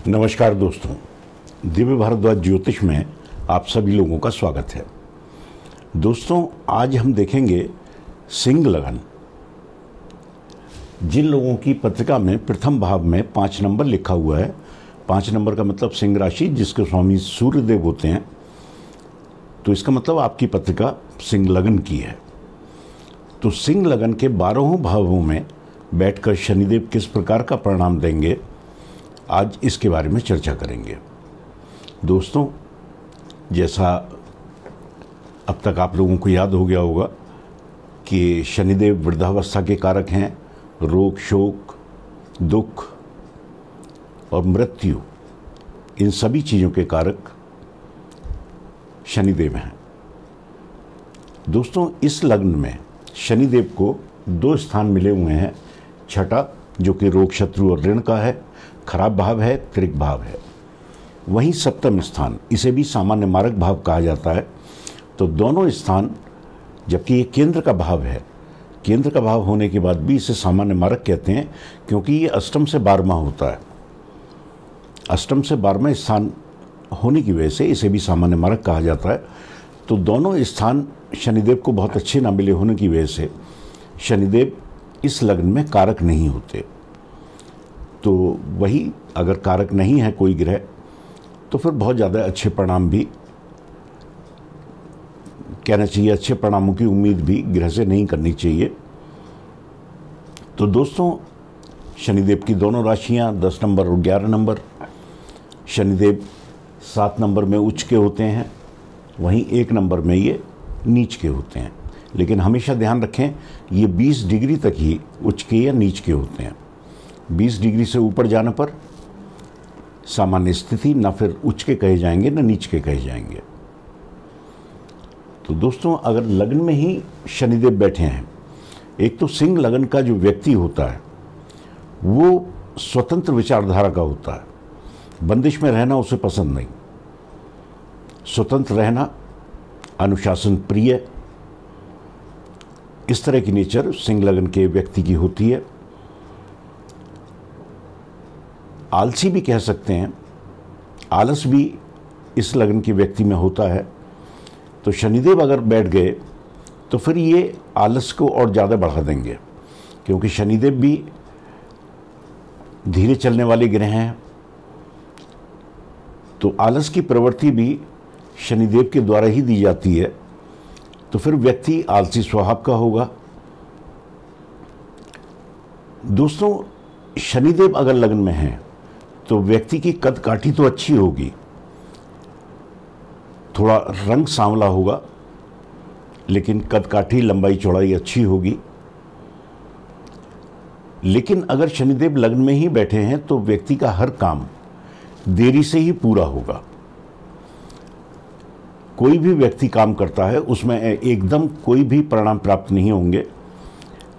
नमस्कार दोस्तों, दिव्य भारद्वाज ज्योतिष में आप सभी लोगों का स्वागत है। दोस्तों, आज हम देखेंगे सिंह लगन। जिन लोगों की पत्रिका में प्रथम भाव में 5 नंबर लिखा हुआ है, 5 नंबर का मतलब सिंह राशि, जिसके स्वामी सूर्यदेव होते हैं, तो इसका मतलब आपकी पत्रिका सिंह लगन की है। तो सिंह लगन के 12 भावों में बैठकर शनिदेव किस प्रकार का परिणाम देंगे, आज इसके बारे में चर्चा करेंगे। दोस्तों, जैसा अब तक आप लोगों को याद हो गया होगा कि शनिदेव वृद्धावस्था के कारक हैं, रोग, शोक, दुख और मृत्यु, इन सभी चीज़ों के कारक शनिदेव हैं। दोस्तों, इस लग्न में शनिदेव को 2 स्थान मिले हुए हैं। छठा, जो कि रोग, शत्रु और ऋण का है, खराब भाव है, त्रिक भाव है। वहीं सप्तम स्थान, इसे भी सामान्य मारक भाव कहा जाता है। तो दोनों स्थान, जबकि ये केंद्र का भाव है, केंद्र का भाव होने के बाद भी इसे सामान्य मारक कहते हैं, क्योंकि ये अष्टम से 12वां होता है। अष्टम से 12वां स्थान होने की वजह से इसे भी सामान्य मारक कहा जाता है। तो दोनों स्थान शनिदेव को बहुत अच्छे ना मिले होने की वजह से शनिदेव इस लग्न में कारक नहीं होते। तो वही, अगर कारक नहीं है कोई ग्रह, तो फिर बहुत ज़्यादा अच्छे परिणाम भी, कहना चाहिए अच्छे परिणामों की उम्मीद भी ग्रह से नहीं करनी चाहिए। तो दोस्तों, शनिदेव की दोनों राशियां 10 नंबर और 11 नंबर, शनिदेव 7 नंबर में उच्च के होते हैं, वहीं 1 नंबर में ये नीच के होते हैं। लेकिन हमेशा ध्यान रखें, ये 20 डिग्री तक ही उच्च के या नीच के होते हैं। 20 डिग्री से ऊपर जाने पर सामान्य स्थिति, ना फिर उच्च के कहे जाएंगे ना नीच के कहे जाएंगे। तो दोस्तों, अगर लग्न में ही शनिदेव बैठे हैं, एक तो सिंह लगन का जो व्यक्ति होता है वो स्वतंत्र विचारधारा का होता है। बंदिश में रहना उसे पसंद नहीं, स्वतंत्र रहना, अनुशासन प्रिय, इस तरह की नेचर सिंह लगन के व्यक्ति की होती है। आलसी भी कह सकते हैं, आलस भी इस लगन के व्यक्ति में होता है। तो शनिदेव अगर बैठ गए तो फिर ये आलस को और ज़्यादा बढ़ा देंगे, क्योंकि शनिदेव भी धीरे चलने वाले ग्रह हैं। तो आलस की प्रवृत्ति भी शनिदेव के द्वारा ही दी जाती है। तो फिर व्यक्ति आलसी स्वभाव का होगा। दोस्तों, शनिदेव अगर लगन में है तो व्यक्ति की कद काठी तो अच्छी होगी, थोड़ा रंग सांवला होगा, लेकिन कद काठी, लंबाई चौड़ाई अच्छी होगी। लेकिन अगर शनिदेव लग्न में ही बैठे हैं तो व्यक्ति का हर काम देरी से ही पूरा होगा। कोई भी व्यक्ति काम करता है उसमें एकदम कोई भी परिणाम प्राप्त नहीं होंगे,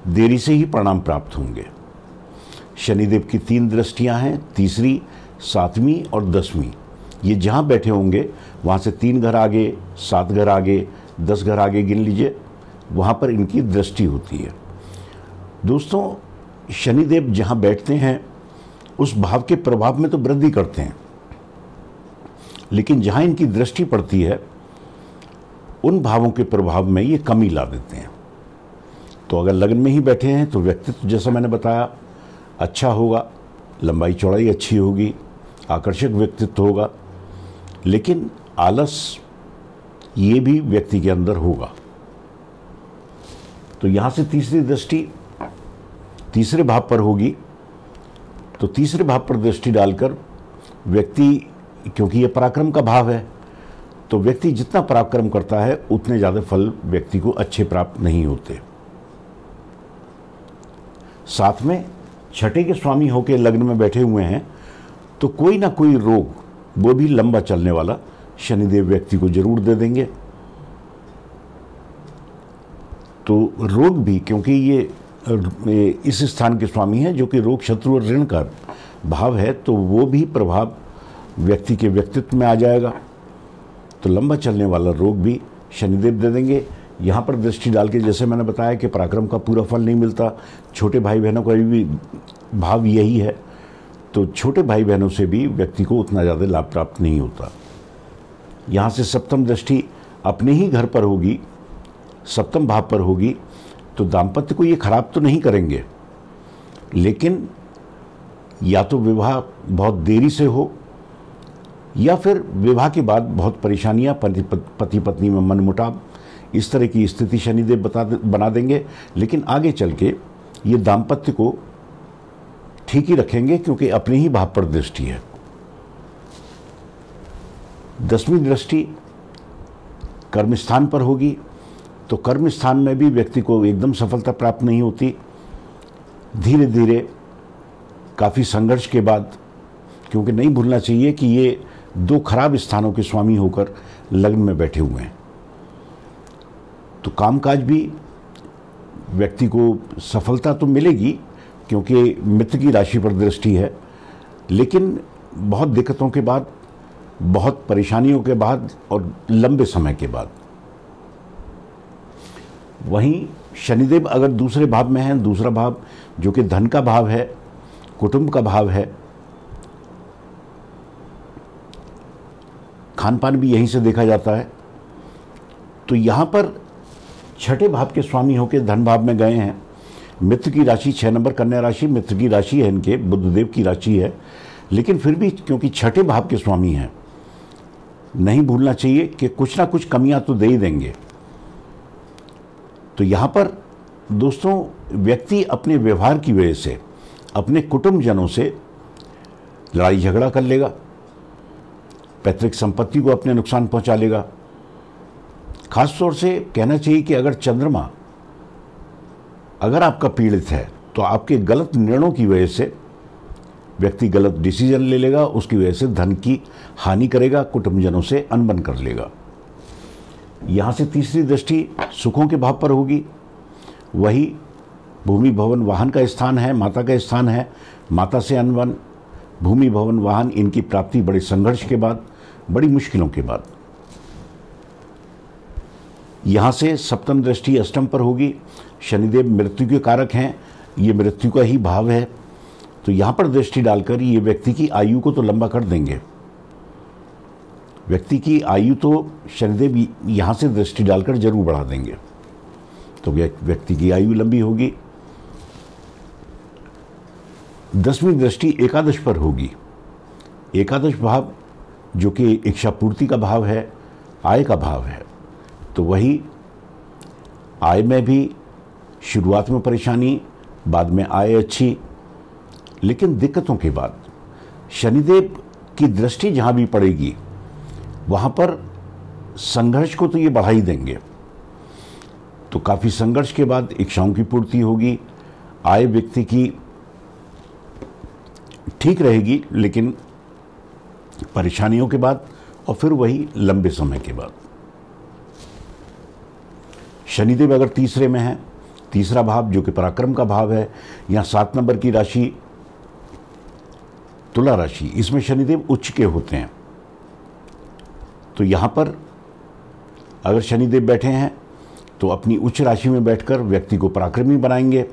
देरी से ही परिणाम प्राप्त होंगे। शनिदेव की 3 दृष्टियां हैं, तीसरी, 7वीं और 10वीं। ये जहाँ बैठे होंगे वहाँ से 3 घर आगे, 7 घर आगे, 10 घर आगे गिन लीजिए, वहाँ पर इनकी दृष्टि होती है। दोस्तों, शनिदेव जहाँ बैठते हैं उस भाव के प्रभाव में तो वृद्धि करते हैं, लेकिन जहाँ इनकी दृष्टि पड़ती है उन भावों के प्रभाव में ये कमी ला देते हैं। तो अगर लगन में ही बैठे हैं तो व्यक्तित्व, जैसा मैंने बताया, अच्छा होगा, लंबाई चौड़ाई अच्छी होगी, आकर्षक व्यक्तित्व होगा, लेकिन आलस ये भी व्यक्ति के अंदर होगा। तो यहाँ से तीसरी दृष्टि तीसरे भाव पर होगी। तो तीसरे भाव पर दृष्टि डालकर व्यक्ति, क्योंकि ये पराक्रम का भाव है, तो व्यक्ति जितना पराक्रम करता है उतने ज़्यादा फल व्यक्ति को अच्छे प्राप्त नहीं होते। साथ में छठे के स्वामी होकर लग्न में बैठे हुए हैं, तो कोई ना कोई रोग, वो भी लंबा चलने वाला, शनिदेव व्यक्ति को जरूर दे देंगे। तो रोग भी, क्योंकि ये इस स्थान के स्वामी हैं जो कि रोग, शत्रु और ऋण का भाव है, तो वो भी प्रभाव व्यक्ति के व्यक्तित्व में आ जाएगा। तो लंबा चलने वाला रोग भी शनिदेव दे देंगे। यहाँ पर दृष्टि डाल के, जैसे मैंने बताया कि पराक्रम का पूरा फल नहीं मिलता, छोटे भाई बहनों का भी भाव यही है, तो छोटे भाई बहनों से भी व्यक्ति को उतना ज़्यादा लाभ प्राप्त नहीं होता। यहाँ से सप्तम दृष्टि अपने ही घर पर होगी, सप्तम भाव पर होगी, तो दाम्पत्य को ये खराब तो नहीं करेंगे, लेकिन या तो विवाह बहुत देरी से हो या फिर विवाह के बाद बहुत परेशानियां, पति पत्नी में मनमुटाव, इस तरह की स्थिति शनिदेव बना देंगे। लेकिन आगे चल के ये दाम्पत्य को ठीक ही रखेंगे, क्योंकि अपने ही भाव पर दृष्टि है। 10वीं दृष्टि कर्म स्थान पर होगी, तो कर्म स्थान में भी व्यक्ति को एकदम सफलता प्राप्त नहीं होती। धीरे धीरे काफ़ी संघर्ष के बाद, क्योंकि नहीं भूलना चाहिए कि ये 2 खराब स्थानों के स्वामी होकर लग्न में बैठे हुए हैं, तो कामकाज भी व्यक्ति को सफलता तो मिलेगी, क्योंकि मित्र की राशि पर दृष्टि है, लेकिन बहुत दिक्कतों के बाद, बहुत परेशानियों के बाद और लंबे समय के बाद। वहीं शनिदेव अगर दूसरे भाव में हैं, दूसरा भाव जो कि धन का भाव है, कुटुंब का भाव है, खान पान भी यहीं से देखा जाता है, तो यहाँ पर छठे भाव के स्वामी होकर धन भाव में गए हैं। मित्र की राशि 6 नंबर कन्या राशि मित्र की राशि है, इनके बुधदेव की राशि है, लेकिन फिर भी क्योंकि छठे भाव के स्वामी हैं, नहीं भूलना चाहिए कि कुछ ना कुछ कमियां तो दे ही देंगे। तो यहाँ पर दोस्तों व्यक्ति अपने व्यवहार की वजह से अपने कुटुंबजनों से लड़ाई झगड़ा कर लेगा, पैतृक संपत्ति को अपने नुकसान पहुंचा लेगा। खास तौर से कहना चाहिए कि अगर चंद्रमा अगर आपका पीड़ित है, तो आपके गलत निर्णयों की वजह से व्यक्ति गलत डिसीजन ले लेगा, उसकी वजह से धन की हानि करेगा, कुटुंबजनों से अनबन कर लेगा। यहाँ से तीसरी दृष्टि सुखों के भाव पर होगी। वही भूमि भवन वाहन का स्थान है, माता का स्थान है, माता से अनबन, भूमि भवन वाहन इनकी प्राप्ति बड़े संघर्ष के बाद, बड़ी मुश्किलों के बाद। यहाँ से सप्तम दृष्टि अष्टम पर होगी। शनिदेव मृत्यु के कारक हैं, ये मृत्यु का ही भाव है, तो यहाँ पर दृष्टि डालकर ये व्यक्ति की आयु को तो लंबा कर देंगे। व्यक्ति की आयु तो शनिदेव यहाँ से दृष्टि डालकर जरूर बढ़ा देंगे, तो व्यक्ति की आयु लंबी होगी। 10वीं दृष्टि एकादश पर होगी। एकादश भाव जो कि इच्छा पूर्ति का भाव है, आय का भाव है, तो वही आय में भी शुरुआत में परेशानी, बाद में आय अच्छी, लेकिन दिक्कतों के बाद शनिदेव की दृष्टि जहाँ भी पड़ेगी वहाँ पर संघर्ष को तो ये बढ़ा ही देंगे। तो काफ़ी संघर्ष के बाद इच्छाओं की पूर्ति होगी, आय व्यक्ति की ठीक रहेगी, लेकिन परेशानियों के बाद और फिर वही लंबे समय के बाद। शनिदेव अगर तीसरे में है, तीसरा भाव जो कि पराक्रम का भाव है, यहाँ 7 नंबर की राशि तुला राशि, इसमें शनिदेव उच्च के होते हैं। तो यहाँ पर अगर शनिदेव बैठे हैं तो अपनी उच्च राशि में बैठकर व्यक्ति को पराक्रमी बनाएंगे।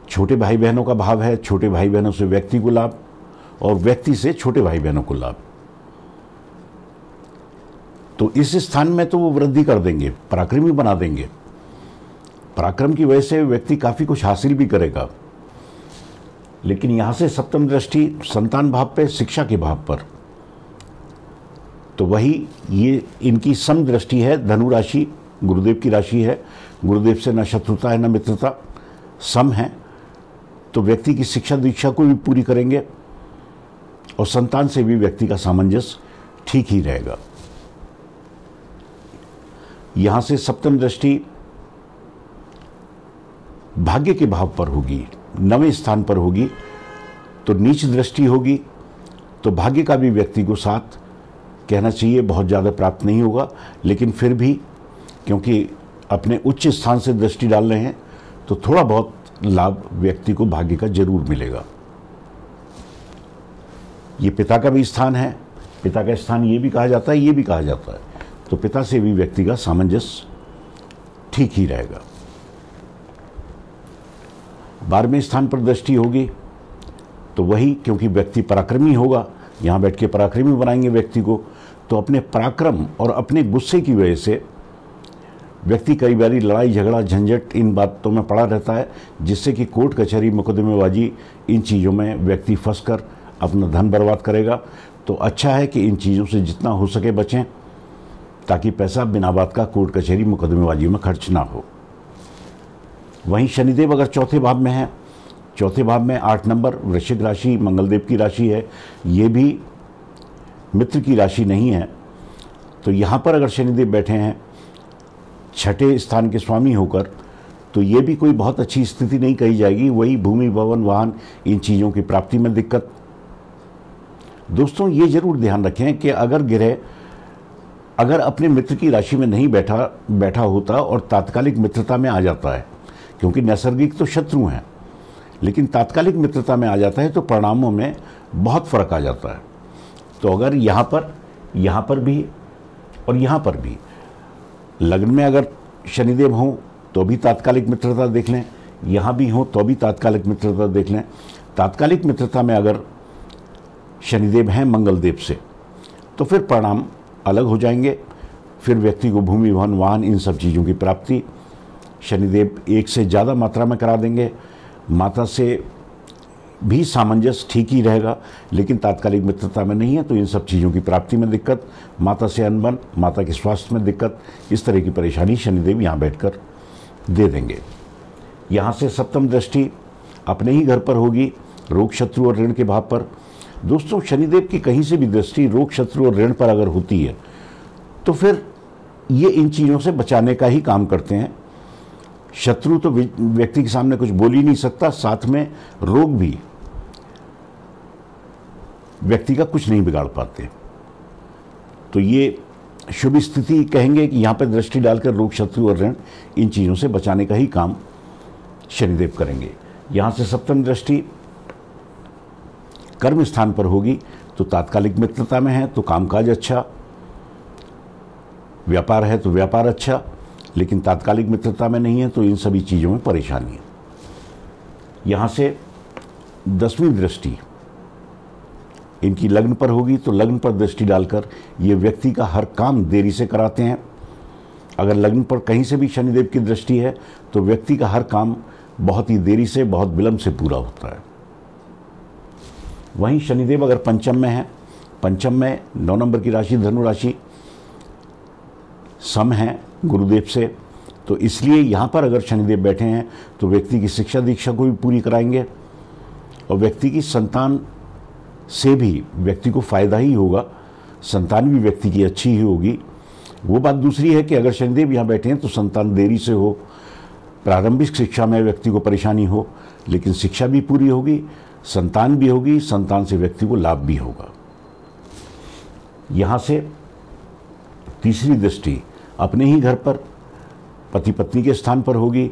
छोटे भाई बहनों का भाव है, छोटे भाई बहनों से व्यक्ति को लाभ और व्यक्ति से छोटे भाई बहनों को लाभ। तो इस स्थान में तो वो वृद्धि कर देंगे, पराक्रमी बना देंगे। पराक्रम की वजह से व्यक्ति काफ़ी कुछ हासिल भी करेगा। लेकिन यहाँ से सप्तम दृष्टि संतान भाव पे, शिक्षा के भाव पर, तो वही ये इनकी सम दृष्टि है। धनु राशि गुरुदेव की राशि है, गुरुदेव से न शत्रुता है न मित्रता, सम है, तो व्यक्ति की शिक्षा दीक्षा को भी पूरी करेंगे और संतान से भी व्यक्ति का सामंजस्य ठीक ही रहेगा। यहाँ से सप्तम दृष्टि भाग्य के भाव पर होगी, 9वें स्थान पर होगी, तो नीच दृष्टि होगी, तो भाग्य का भी व्यक्ति को साथ कहना चाहिए बहुत ज़्यादा प्राप्त नहीं होगा, लेकिन फिर भी क्योंकि अपने उच्च स्थान से दृष्टि डाल रहे हैं तो थोड़ा बहुत लाभ व्यक्ति को भाग्य का जरूर मिलेगा। ये पिता का भी स्थान है, पिता का स्थान ये भी कहा जाता है, ये भी कहा जाता है, तो पिता से भी व्यक्ति का सामंजस्य ठीक ही रहेगा। 12वें स्थान पर दृष्टि होगी तो वही, क्योंकि व्यक्ति पराक्रमी होगा, यहाँ बैठ के पराक्रमी बनाएंगे व्यक्ति को, तो अपने पराक्रम और अपने गुस्से की वजह से व्यक्ति कई बार लड़ाई झगड़ा झंझट इन बातों में पड़ा रहता है, जिससे कि कोर्ट कचहरी मुकदमेबाजी इन चीज़ों में व्यक्ति फंसकर अपना धन बर्बाद करेगा। तो अच्छा है कि इन चीज़ों से जितना हो सके बचें, ताकि पैसा बिना बात का कोर्ट कचहरी मुकदमेबाजी में खर्च ना हो। वहीं शनिदेव अगर चौथे भाव में है, चौथे भाव में 8 नंबर वृश्चिक राशि मंगलदेव की राशि है, ये भी मित्र की राशि नहीं है। तो यहाँ पर अगर शनिदेव बैठे हैं छठे स्थान के स्वामी होकर, तो ये भी कोई बहुत अच्छी स्थिति नहीं कही जाएगी। वही भूमि भवन वाहन इन चीज़ों की प्राप्ति में दिक्कत। दोस्तों ये जरूर ध्यान रखें कि अगर ग्रह अगर अपने मित्र की राशि में नहीं बैठा होता और तात्कालिक मित्रता में आ जाता है, क्योंकि नैसर्गिक तो शत्रु हैं, लेकिन तात्कालिक मित्रता में आ जाता है तो परिणामों में बहुत फर्क आ जाता है। तो अगर यहाँ पर भी और यहाँ पर भी लग्न में अगर शनिदेव हों तो भी तात्कालिक मित्रता देख लें, यहाँ भी हों तो भी तात्कालिक मित्रता देख लें। तात्कालिक मित्रता में अगर शनिदेव हैं मंगलदेव से, तो फिर परिणाम अलग हो जाएंगे। फिर व्यक्ति को भूमि भवन वाहन इन सब चीज़ों की प्राप्ति शनिदेव एक से ज़्यादा मात्रा में करा देंगे। माता से भी सामंजस्य ठीक ही रहेगा, लेकिन तात्कालिक मित्रता में नहीं है तो इन सब चीज़ों की प्राप्ति में दिक्कत, माता से अनबन, माता के स्वास्थ्य में दिक्कत, इस तरह की परेशानी शनिदेव यहाँ बैठकर दे देंगे। यहाँ से सप्तम दृष्टि अपने ही घर पर होगी, रोग शत्रु और ऋण के भाव पर। दोस्तों शनिदेव की कहीं से भी दृष्टि रोग शत्रु और ऋण पर अगर होती है तो फिर ये इन चीज़ों से बचाने का ही काम करते हैं। शत्रु तो व्यक्ति के सामने कुछ बोल ही नहीं सकता, साथ में रोग भी व्यक्ति का कुछ नहीं बिगाड़ पाते। तो ये शुभ स्थिति कहेंगे कि यहाँ पर दृष्टि डालकर रोग शत्रु और ऋण इन चीज़ों से बचाने का ही काम शनिदेव करेंगे। यहाँ से सप्तम दृष्टि कर्म स्थान पर होगी, तो तात्कालिक मित्रता में है तो कामकाज अच्छा, व्यापार है तो व्यापार अच्छा, लेकिन तात्कालिक मित्रता में नहीं है तो इन सभी चीज़ों में परेशानी है। यहाँ से 10वीं दृष्टि इनकी लग्न पर होगी, तो लग्न पर दृष्टि डालकर ये व्यक्ति का हर काम देरी से कराते हैं। अगर लग्न पर कहीं से भी शनिदेव की दृष्टि है तो व्यक्ति का हर काम बहुत ही देरी से, बहुत विलंब से पूरा होता है। वहीं शनिदेव अगर पंचम में है, पंचम में 9 नंबर की राशि धनु राशि सम है गुरुदेव से, तो इसलिए यहाँ पर अगर शनिदेव बैठे हैं तो व्यक्ति की शिक्षा दीक्षा को भी पूरी कराएंगे और व्यक्ति की संतान से भी व्यक्ति को फायदा ही होगा, संतान भी व्यक्ति की अच्छी ही होगी। वो बात दूसरी है कि अगर शनिदेव यहाँ बैठे हैं तो संतान देरी से हो, प्रारंभिक शिक्षा में व्यक्ति को परेशानी हो, लेकिन शिक्षा भी पूरी होगी, संतान भी होगी, संतान से व्यक्ति को लाभ भी होगा। यहाँ से तीसरी दृष्टि अपने ही घर पर पति पत्नी के स्थान पर होगी,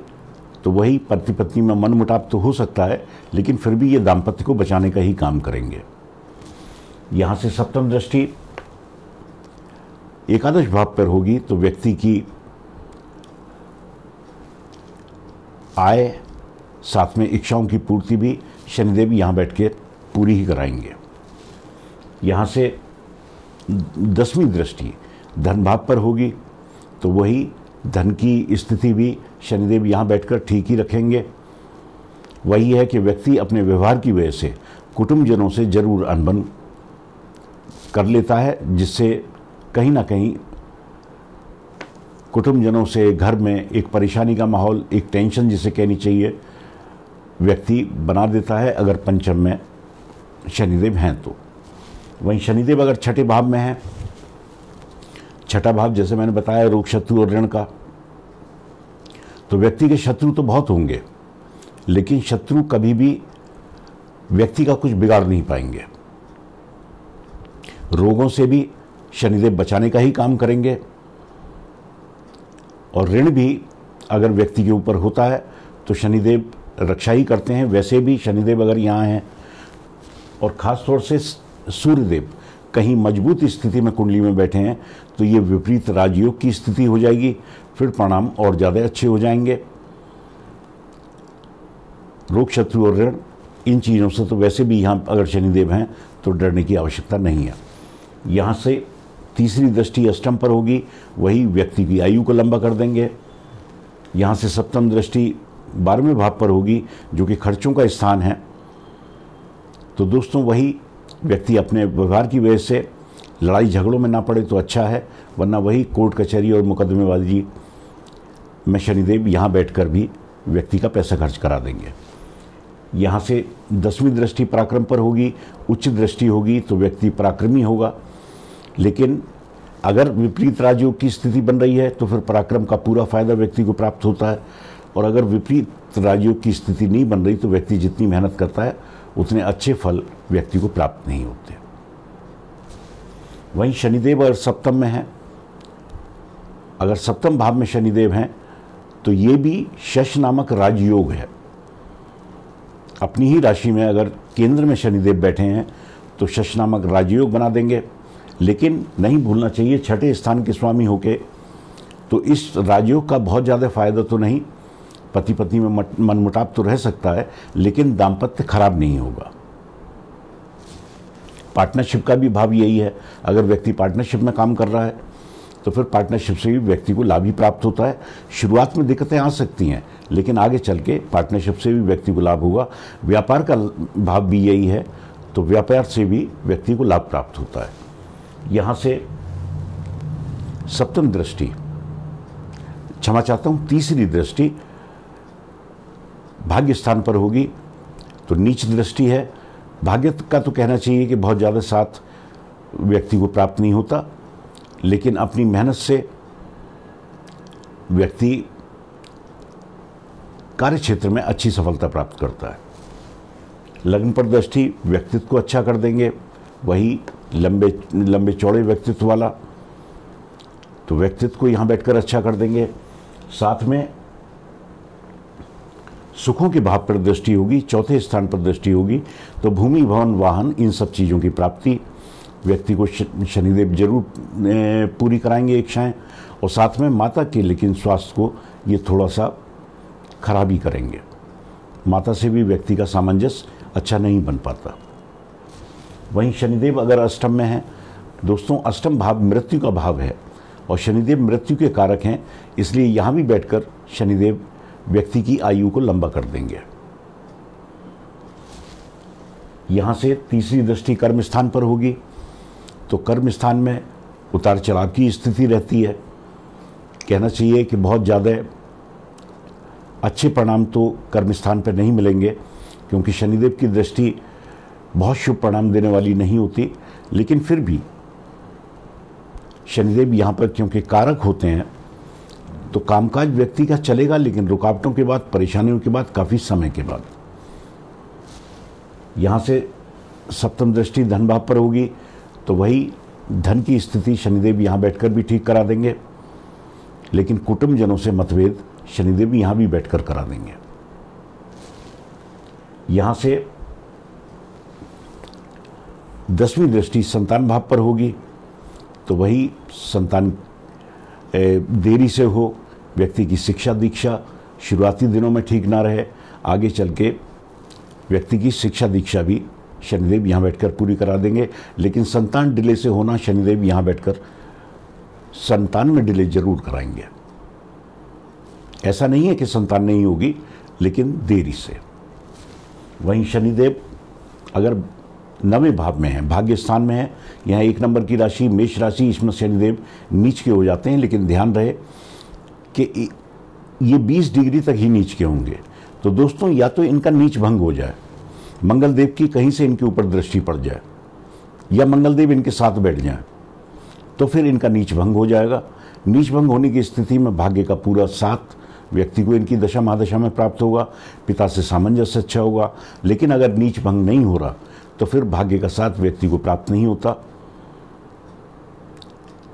तो वही पति पत्नी में मनमुटाव तो हो सकता है, लेकिन फिर भी ये दाम्पत्य को बचाने का ही काम करेंगे। यहाँ से सप्तम दृष्टि एकादश भाव पर होगी, तो व्यक्ति की आय साथ में इच्छाओं की पूर्ति भी शनिदेव यहाँ बैठ के पूरी ही कराएंगे। यहाँ से 10वीं दृष्टि धन भाव पर होगी, तो वही धन की स्थिति भी शनिदेव यहाँ बैठकर ठीक ही रखेंगे। वही है कि व्यक्ति अपने व्यवहार की वजह से कुटुंबजनों से जरूर अनबन कर लेता है, जिससे कहीं ना कहीं कुटुंबजनों से घर में एक परेशानी का माहौल, एक टेंशन जिसे कहनी चाहिए, व्यक्ति बना देता है अगर पंचम में शनिदेव हैं तो। वहीं शनिदेव अगर छठे भाव में है, छठा भाव जैसे मैंने बताया रोग शत्रु और ऋण का, तो व्यक्ति के शत्रु तो बहुत होंगे, लेकिन शत्रु कभी भी व्यक्ति का कुछ बिगाड़ नहीं पाएंगे। रोगों से भी शनिदेव बचाने का ही काम करेंगे, और ऋण भी अगर व्यक्ति के ऊपर होता है तो शनिदेव रक्षा ही करते हैं। वैसे भी शनिदेव अगर यहाँ हैं और ख़ास तौर से सूर्यदेव कहीं मजबूत स्थिति में कुंडली में बैठे हैं, तो ये विपरीत राजयोग की स्थिति हो जाएगी, फिर परिणाम और ज़्यादा अच्छे हो जाएंगे। रोग शत्रु और ऋण इन चीज़ों से तो वैसे भी यहाँ अगर शनिदेव हैं तो डरने की आवश्यकता नहीं है। यहाँ से तीसरी दृष्टि अष्टम पर होगी, वही व्यक्ति की आयु को लंबा कर देंगे। यहाँ से सप्तम दृष्टि 12वें भाव पर होगी जो कि खर्चों का स्थान है। तो दोस्तों वही व्यक्ति अपने व्यवहार की वजह से लड़ाई झगड़ों में ना पड़े तो अच्छा है, वरना वही कोर्ट कचहरी और मुकदमेबाजी में शनिदेव यहाँ बैठकर भी व्यक्ति का पैसा खर्च करा देंगे। यहाँ से 10वीं दृष्टि पराक्रम पर होगी, उच्च दृष्टि होगी तो व्यक्ति पराक्रमी होगा। लेकिन अगर विपरीत राजयोग की स्थिति बन रही है तो फिर पराक्रम का पूरा फायदा व्यक्ति को प्राप्त होता है, और अगर विपरीत राजयोग की स्थिति नहीं बन रही तो व्यक्ति जितनी मेहनत करता है उतने अच्छे फल व्यक्ति को प्राप्त नहीं होते। वहीं शनिदेव अगर सप्तम में है, अगर सप्तम भाव में शनिदेव हैं तो ये भी शश नामक राजयोग है। अपनी ही राशि में अगर केंद्र में शनिदेव बैठे हैं तो शश नामक राजयोग बना देंगे। लेकिन नहीं भूलना चाहिए, छठे स्थान के स्वामी होके तो इस राजयोग का बहुत ज़्यादा फायदा तो नहीं, पति पत्नी में मनमुटाव तो रह सकता है लेकिन दाम्पत्य खराब नहीं होगा। पार्टनरशिप का भी भाव यही है, अगर व्यक्ति पार्टनरशिप में काम कर रहा है तो फिर पार्टनरशिप से भी व्यक्ति को लाभ ही प्राप्त होता है। शुरुआत में दिक्कतें आ सकती हैं लेकिन आगे चल के पार्टनरशिप से भी व्यक्ति को लाभ होगा। व्यापार का भाव भी यही है तो व्यापार से भी व्यक्ति को लाभ प्राप्त होता है। यहाँ से सप्तम दृष्टि, क्षमा चाहता हूँ, तीसरी दृष्टि भाग्य स्थान पर होगी तो नीच दृष्टि है। भाग्य का तो कहना चाहिए कि बहुत ज़्यादा साथ व्यक्ति को प्राप्त नहीं होता, लेकिन अपनी मेहनत से व्यक्ति कार्य क्षेत्र में अच्छी सफलता प्राप्त करता है। लग्न पर दृष्टि व्यक्तित्व को अच्छा कर देंगे, वही लंबे चौड़े व्यक्तित्व वाला तो व्यक्तित्व को यहाँ बैठकर अच्छा कर देंगे। साथ में सुखों के भाव पर दृष्टि होगी, चौथे स्थान पर दृष्टि होगी तो भूमि भवन वाहन इन सब चीज़ों की प्राप्ति व्यक्ति को शनिदेव जरूर पूरी कराएंगे इच्छाएं। और साथ में माता के लेकिन स्वास्थ्य को ये थोड़ा सा खराबी करेंगे, माता से भी व्यक्ति का सामंजस्य अच्छा नहीं बन पाता। वहीं शनिदेव अगर अष्टम में है, दोस्तों अष्टम भाव मृत्यु का भाव है और शनिदेव मृत्यु के कारक हैं, इसलिए यहाँ भी बैठकर शनिदेव व्यक्ति की आयु को लंबा कर देंगे। यहाँ से तीसरी दृष्टि कर्म स्थान पर होगी तो कर्म स्थान में उतार चढ़ाव की स्थिति रहती है। कहना चाहिए कि बहुत ज़्यादा अच्छे परिणाम तो कर्म स्थान पर नहीं मिलेंगे क्योंकि शनिदेव की दृष्टि बहुत शुभ परिणाम देने वाली नहीं होती, लेकिन फिर भी शनिदेव यहाँ पर क्योंकि कारक होते हैं तो कामकाज व्यक्ति का चलेगा, लेकिन रुकावटों के बाद, परेशानियों के बाद, काफ़ी समय के बाद। यहाँ से सप्तम दृष्टि धन भाव पर होगी तो वही धन की स्थिति शनिदेव यहाँ बैठकर भी ठीक करा देंगे, लेकिन कुटुंबजनों से मतभेद शनिदेव यहाँ भी बैठकर करा देंगे। यहाँ से 10वीं दृष्टि संतान भाव पर होगी तो वही संतान देरी से हो, व्यक्ति की शिक्षा दीक्षा शुरुआती दिनों में ठीक ना रहे, आगे चल के व्यक्ति की शिक्षा दीक्षा भी शनिदेव यहाँ बैठकर पूरी करा देंगे। लेकिन संतान डिले से होना, शनिदेव यहाँ बैठकर संतान में डिले जरूर कराएंगे। ऐसा नहीं है कि संतान नहीं होगी, लेकिन देरी से। वहीं शनिदेव अगर 9वें भाव में है, भाग्य स्थान में है, यहाँ 1 नंबर की राशि मेष राशि, इसमें शनिदेव नीच के हो जाते हैं, लेकिन ध्यान रहे कि ये 20 डिग्री तक ही नीच के होंगे। तो दोस्तों या तो इनका नीच भंग हो जाए, मंगलदेव की कहीं से इनके ऊपर दृष्टि पड़ जाए, या मंगलदेव इनके साथ बैठ जाए तो फिर इनका नीच भंग हो जाएगा। नीच भंग होने की स्थिति में भाग्य का पूरा साथ व्यक्ति को इनकी दशा महादशा में प्राप्त होगा, पिता से सामंजस्य अच्छा होगा। लेकिन अगर नीच भंग नहीं हो रहा तो फिर भाग्य का साथ व्यक्ति को प्राप्त नहीं होता,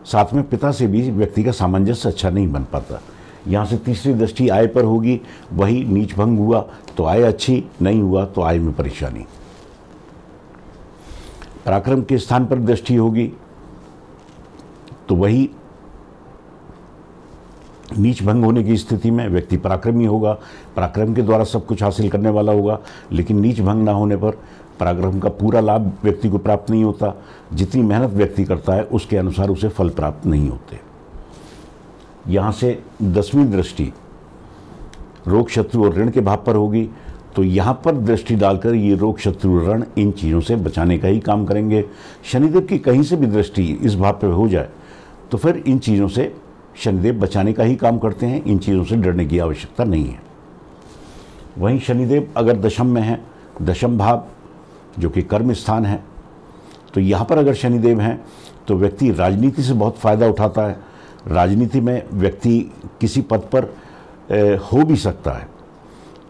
साथ में पिता से भी व्यक्ति का सामंजस्य अच्छा नहीं बन पाता। यहाँ से तीसरी दृष्टि आय पर होगी, वही नीच भंग हुआ तो आय अच्छी, नहीं हुआ तो आय में परेशानी। पराक्रम के स्थान पर दृष्टि होगी तो वही नीच भंग होने की स्थिति में व्यक्ति पराक्रमी होगा, पराक्रम के द्वारा सब कुछ हासिल करने वाला होगा, लेकिन नीच भंग ना होने पर पराक्रम का पूरा लाभ व्यक्ति को प्राप्त नहीं होता। जितनी मेहनत व्यक्ति करता है उसके अनुसार उसे फल प्राप्त नहीं होते। यहाँ से 10वीं दृष्टि रोग, शत्रु और ऋण के भाव पर होगी, तो यहाँ पर दृष्टि डालकर ये रोग, शत्रु, ऋण इन चीज़ों से बचाने का ही काम करेंगे। शनिदेव की कहीं से भी दृष्टि इस भाव पर हो जाए तो फिर इन चीज़ों से शनिदेव बचाने का ही काम करते हैं, इन चीज़ों से डरने की आवश्यकता नहीं है। वहीं शनिदेव अगर दशम में है, दशम भाव जो कि कर्म स्थान है, तो यहाँ पर अगर शनिदेव हैं तो व्यक्ति राजनीति से बहुत फ़ायदा उठाता है। राजनीति में व्यक्ति किसी पद पर हो भी सकता है,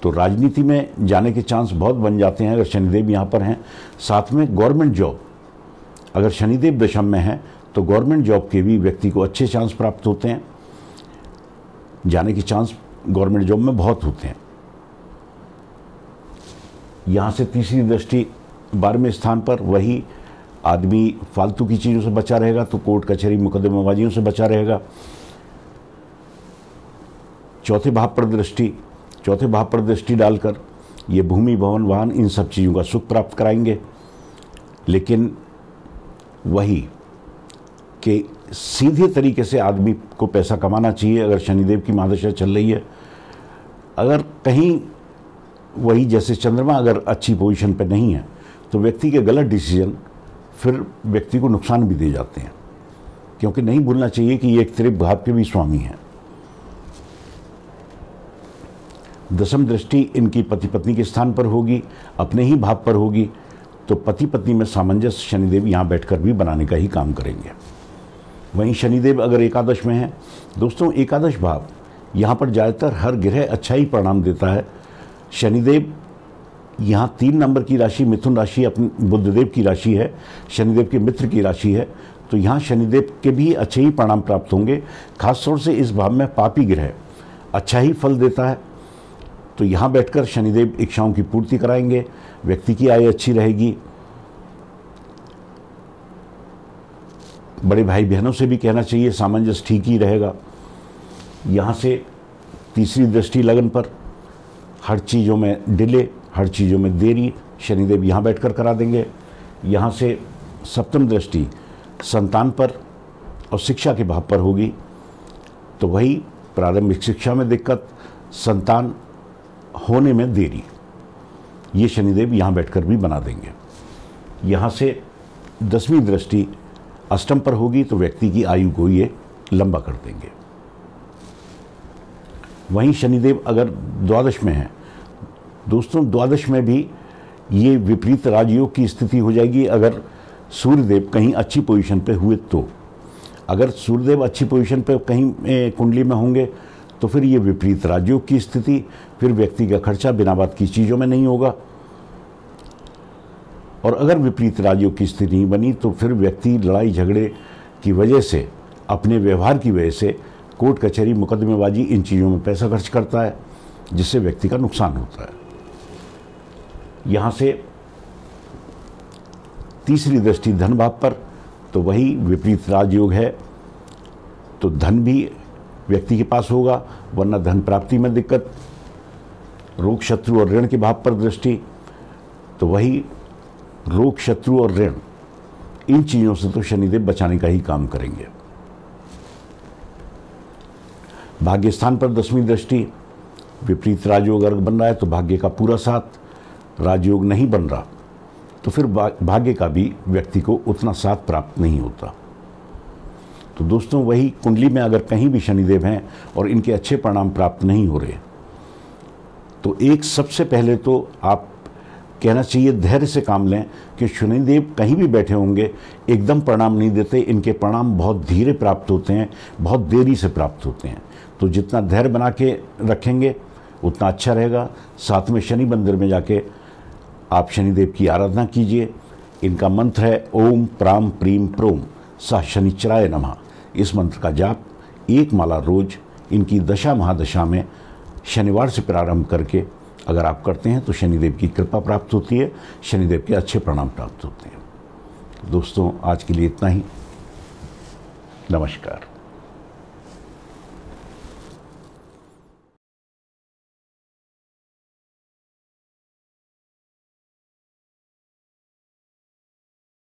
तो राजनीति में जाने के चांस बहुत बन जाते हैं अगर शनिदेव यहाँ पर हैं। साथ में गवर्नमेंट जॉब, अगर शनिदेव दशम में है तो गवर्नमेंट जॉब के भी व्यक्ति को अच्छे चांस प्राप्त होते हैं, जाने के चांस गवर्नमेंट जॉब में बहुत होते हैं। यहाँ से तीसरी दृष्टि 12वें स्थान पर, वही आदमी फालतू की चीज़ों से बचा रहेगा, तो कोर्ट कचहरी मुकदमेबाजियों से बचा रहेगा। चौथे भाव पर दृष्टि डालकर ये भूमि, भवन, वाहन इन सब चीज़ों का सुख प्राप्त कराएंगे। लेकिन वही कि सीधे तरीके से आदमी को पैसा कमाना चाहिए अगर शनिदेव की महादशा चल रही है। अगर कहीं वही जैसे चंद्रमा अगर अच्छी पोजीशन पर नहीं है तो व्यक्ति के गलत डिसीजन फिर व्यक्ति को नुकसान भी दे जाते हैं, क्योंकि नहीं भूलना चाहिए कि ये एक त्रिभ भाव के भी स्वामी हैं। दशम दृष्टि इनकी पति पत्नी के स्थान पर होगी, अपने ही भाव पर होगी, तो पति पत्नी में सामंजस्य शनिदेव यहाँ बैठकर भी बनाने का ही काम करेंगे। वहीं शनिदेव अगर एकादश में है, दोस्तों एकादश भाव यहाँ पर ज़्यादातर हर ग्रह अच्छा ही परिणाम देता है। शनिदेव यहाँ 3 नंबर की राशि मिथुन राशि अपने बुधदेव की राशि है, शनिदेव के मित्र की राशि है, तो यहाँ शनिदेव के भी अच्छे ही परिणाम प्राप्त होंगे। खासतौर से इस भाव में पापी ग्रह अच्छा ही फल देता है, तो यहाँ बैठकर शनिदेव इच्छाओं की पूर्ति कराएंगे, व्यक्ति की आय अच्छी रहेगी। बड़े भाई बहनों से भी कहना चाहिए सामंजस्य ठीक ही रहेगा। यहाँ से तीसरी दृष्टि लगन पर, हर चीज़ों में डिले, हर चीज़ों में देरी शनिदेव यहाँ बैठकर करा देंगे। यहाँ से सप्तम दृष्टि संतान पर और शिक्षा के भाव पर होगी, तो वही प्रारंभिक शिक्षा में दिक्कत, संतान होने में देरी, ये शनिदेव यहाँ बैठकर भी बना देंगे। यहाँ से 10वीं दृष्टि अष्टम पर होगी, तो व्यक्ति की आयु को ये लंबा कर देंगे। वहीं शनिदेव अगर द्वादश में है, दोस्तों द्वादश में भी ये विपरीत राजयोग की स्थिति हो जाएगी अगर सूर्यदेव कहीं अच्छी पोजीशन पे हुए तो। अगर सूर्यदेव अच्छी पोजीशन पे कहीं कुंडली में होंगे तो फिर ये विपरीत राजयोग की स्थिति, फिर व्यक्ति का खर्चा बिना बात की चीज़ों में नहीं होगा। और अगर विपरीत राजयोग की स्थिति नहीं बनी तो फिर व्यक्ति लड़ाई झगड़े की वजह से, अपने व्यवहार की वजह से कोर्ट कचहरी मुकदमेबाजी इन चीज़ों में पैसा खर्च करता है, जिससे व्यक्ति का नुकसान होता है। यहाँ से तीसरी दृष्टि धन भाव पर, तो वही विपरीत राजयोग है, तो धन भी व्यक्ति के पास होगा, वरना धन प्राप्ति में दिक्कत। रोग, शत्रु और ऋण के भाव पर दृष्टि, तो वही रोग, शत्रु और ऋण इन चीज़ों से तो शनिदेव बचाने का ही काम करेंगे। भाग्य स्थान पर 10वीं दृष्टि, विपरीत राजयोग अगर बन रहा है तो भाग्य का पूरा साथ, राजयोग नहीं बन रहा तो फिर भाग्य का भी व्यक्ति को उतना साथ प्राप्त नहीं होता। तो दोस्तों वही कुंडली में अगर कहीं भी शनिदेव हैं और इनके अच्छे परिणाम प्राप्त नहीं हो रहे, तो एक सबसे पहले तो आप कहना चाहिए धैर्य से काम लें कि शनिदेव कहीं भी बैठे होंगे एकदम परिणाम नहीं देते, इनके परिणाम बहुत धीरे प्राप्त होते हैं, बहुत देरी से प्राप्त होते हैं। तो जितना धैर्य बना के रखेंगे उतना अच्छा रहेगा। साथ में शनि मंदिर में जाके आप शनिदेव की आराधना कीजिए। इनका मंत्र है ओम प्राम प्रीम प्रोम सा शनिचराय नमः। इस मंत्र का जाप 1 माला रोज इनकी दशा महादशा में शनिवार से प्रारंभ करके अगर आप करते हैं तो शनिदेव की कृपा प्राप्त होती है, शनिदेव के अच्छे परिणाम प्राप्त होते हैं। दोस्तों आज के लिए इतना ही। नमस्कार।